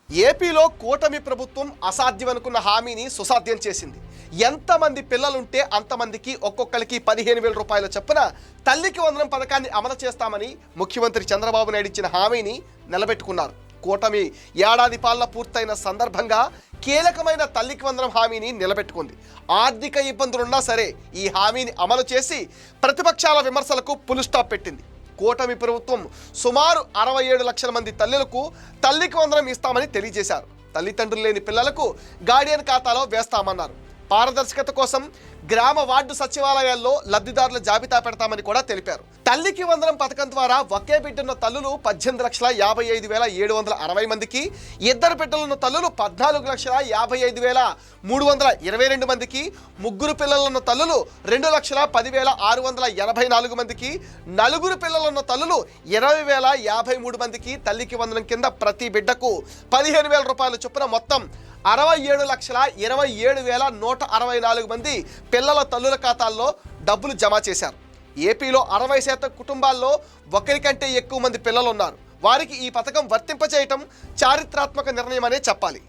ఏపీలో కూటమి ప్రభుత్వం అసాధ్యమనుకున్న హామీని సుసాధ్యం చేసింది. ఎంతమంది పిల్లలుంటే అంతమందికి ఒక్కొక్కరికి 15,000 రూపాయల చొప్పున తల్లికి వందనం పథకాన్ని అమలు చేస్తామని ముఖ్యమంత్రి చంద్రబాబు నాయుడు ఇచ్చిన హామీని నిలబెట్టుకున్నారు. కూటమి ఏడాది పాలన పూర్తయిన సందర్భంగా కీలకమైన తల్లికి వందనం హామీని నిలబెట్టుకుంది. ఆర్థిక ఇబ్బందులున్నా సరే ఈ హామీని అమలు చేసి ప్రతిపక్షాల విమర్శలకు ఫుల్ స్టాప్ పెట్టింది. కూటమి ప్రభుత్వం సుమారు 67 లక్షల మంది తల్లులకు తల్లికి వందనం ఇస్తామని తెలియజేశారు. తల్లిదండ్రులు లేని పిల్లలకు గార్డియన్ ఖాతాలో వేస్తామన్నారు. పారదర్శకత కోసం గ్రామ వార్డు సచివాలయాల్లో లబ్ధిదారుల జాబితా పెడతామని కూడా తెలిపారు. తల్లికి వందనం పథకం ద్వారా ఒకే బిడ్డన్న తల్లులు 18,55,760 మందికి, ఇద్దరు బిడ్డలున్న తల్లులు 14,55,322 మందికి, ముగ్గురు పిల్లలున్న తల్లులు 2,10,684 మందికి, నలుగురు పిల్లలున్న తల్లులు 20,053 మందికి తల్లికి వందనం కింద ప్రతి బిడ్డకు 15,000 రూపాయల చొప్పున మొత్తం 67,27,164 మంది పిల్లల తల్లుల ఖాతాల్లో డబ్బులు జమ చేశారు. ఏపీలో 60% కుటుంబాల్లో ఒకరికంటే ఎక్కువ మంది పిల్లలు ఉన్నారు. వారికి ఈ పథకం వర్తింపచేయటం చారిత్రాత్మక నిర్ణయమనే చెప్పాలి.